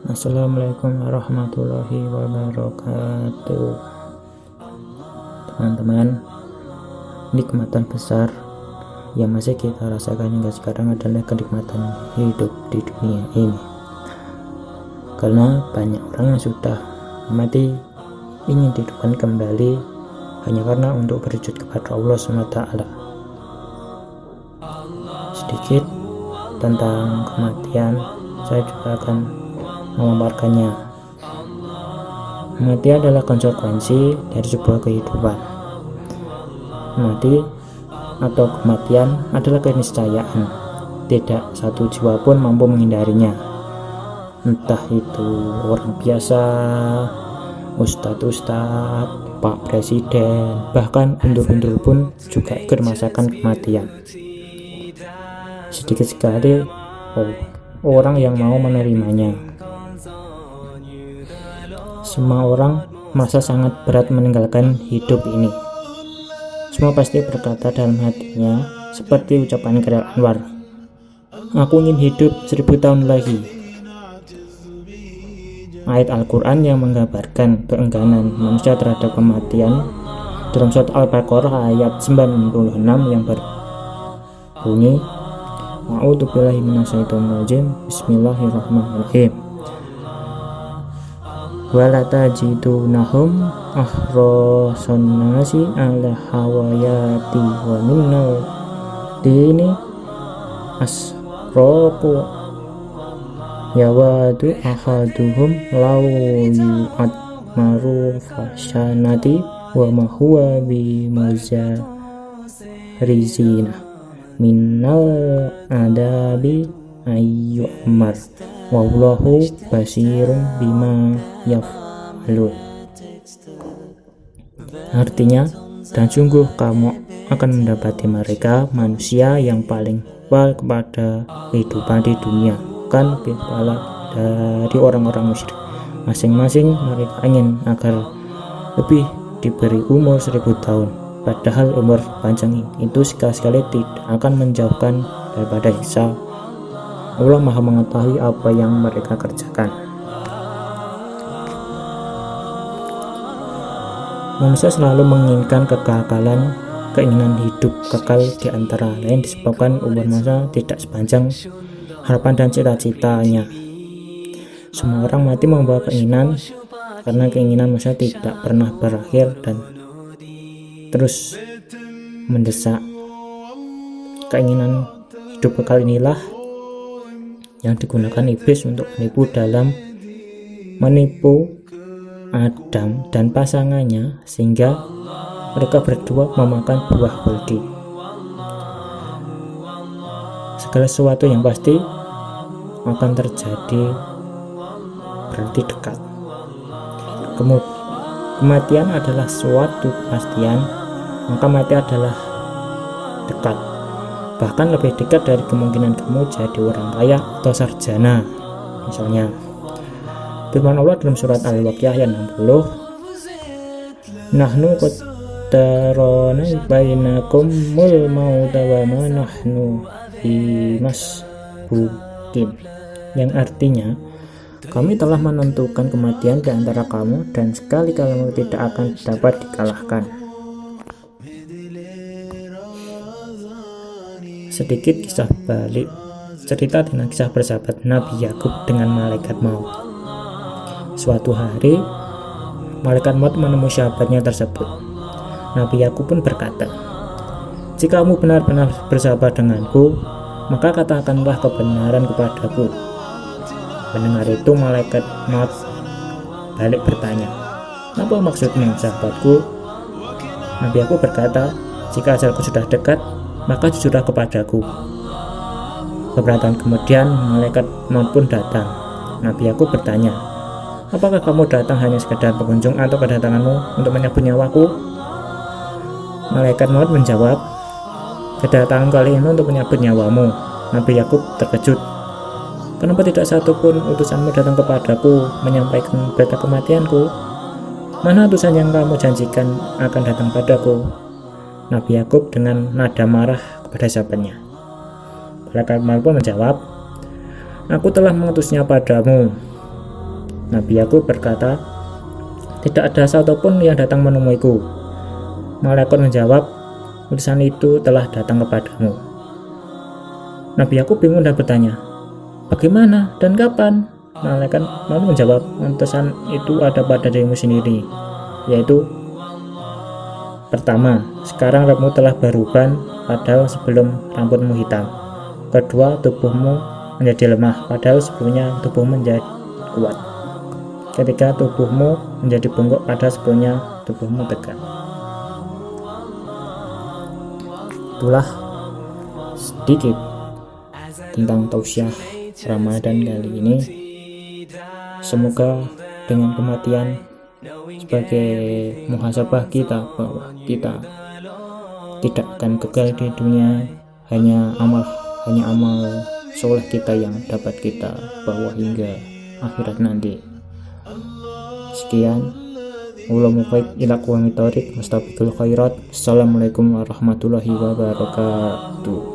Assalamualaikum warahmatullahi wabarakatuh. Teman-teman, nikmatan besar yang masih kita rasakan hingga sekarang adalah kenikmatan hidup di dunia ini. Karena banyak orang yang sudah mati ingin dihidupkan kembali hanya karena untuk bersujud kepada Allah SWT. Sedikit tentang kematian, saya juga akan memaparkannya. Mati adalah konsekuensi dari sebuah kehidupan. Mati atau kematian adalah keniscayaan. Tidak satu jiwa pun mampu menghindarinya. Entah itu orang biasa, ustadz, Pak Presiden, bahkan undur-undur pun juga ikut merasakan kematian. Sedikit sekali orang yang mau menerimanya. Semua orang merasa sangat berat meninggalkan hidup ini. Semua pasti berkata dalam hatinya seperti ucapan Khairil Anwar, "Aku ingin hidup 1000 tahun lagi." Ayat Al-Quran yang menggambarkan keengganan manusia terhadap kematian dalam surat Al-Baqarah ayat 96 yang berbunyi, "A'udzubillahi minasyaitonirrajim. Bismillahirrahmanirrahim. Wala tajidunahum ahrasan nasi ala hawayati wa minnal dini asroku yawadu ahaduhum law yu'admaru fasyanati wa mahuwa bimuzarizina minnal adabi ayyu'mar wallahu basirun bima yaf'alun." Artinya, dan sungguh kamu akan mendapati mereka manusia yang paling kebal kepada kehidupan di dunia, kan lebih kebal dari orang-orang musyrik. Masing-masing mereka ingin agar lebih diberi umur 1000 tahun, padahal umur panjang itu sekali-sekali tidak akan menjauhkan daripada hisab. Allah Maha mengetahui apa yang mereka kerjakan. Manusia selalu menginginkan kekekalan. Keinginan hidup kekal di antara lain disebabkan umur manusia tidak sepanjang harapan dan cita-citanya. Semua orang mati membawa keinginan, karena keinginan manusia tidak pernah berakhir dan terus mendesak. Keinginan hidup kekal inilah yang digunakan iblis untuk menipu Adam dan pasangannya, sehingga mereka berdua memakan buah khuldi. Segala sesuatu yang pasti akan terjadi berarti dekat. Kematian adalah suatu kepastian, maka mati adalah dekat. Bahkan lebih dekat dari kemungkinan kamu jadi orang kaya atau sarjana. Misalnya firman Allah dalam surat Al-Waqiah ayat 60, "Nahnu qaddarana bainakumul mauta wa ma nahnu bimasbuqin," yang artinya kami telah menentukan kematian di antara kamu dan sekali kamu tidak akan dapat dikalahkan. Sedikit kisah balik cerita tentang kisah bersahabat Nabi Yakub dengan malaikat maut. Suatu hari malaikat maut menemui sahabatnya tersebut. Nabi Yakub pun berkata, "Jika kamu benar-benar bersahabat denganku, maka katakanlah kebenaran kepadaku." Mendengar itu malaikat maut balik bertanya, "Apa maksudmu, sahabatku?" Nabi Yakub berkata, "Jika ajalku sudah dekat, maka jujurlah kepadaku." Beberapa tahun kemudian malaikat maut pun datang. Nabi Yakub bertanya, "Apakah kamu datang hanya sekedar pengunjung atau kedatanganmu untuk menyambut nyawaku?" Malaikat maut menjawab, "Kedatangan kali ini untuk menyambut nyawamu." Nabi Yakub terkejut, "Kenapa tidak satupun utusanmu datang kepadaku menyampaikan berita kematianku? Mana utusan yang kamu janjikan akan datang padaku?" Nabi Yakub dengan nada marah kepada sahabatnya. Malaikat maut pun menjawab, "Aku telah mengutusnya padamu." Nabi Yakub berkata, tidak ada satupun yang datang menemuiku. Malaikat menjawab, utusan itu telah datang kepadamu. Nabi Yakub bingung dan bertanya, bagaimana dan kapan? Malaikat lalu menjawab, utusan itu ada pada dirimu sendiri, yaitu pertama, sekarang rambutmu telah beruban padahal sebelum rambutmu hitam. Kedua, tubuhmu menjadi lemah padahal sebelumnya tubuhmu menjadi kuat. Ketiga, tubuhmu menjadi bungkuk padahal sebelumnya tubuhmu tegak. Itulah sedikit tentang tausiah Ramadan kali ini. Semoga dengan kematian sebagai muhasabah kita bahwa kita tidak akan kekal di dunia, hanya amal soleh kita yang dapat kita bawa hingga akhirat nanti. Sekian, Assalamualaikum warahmatullahi wabarakatuh.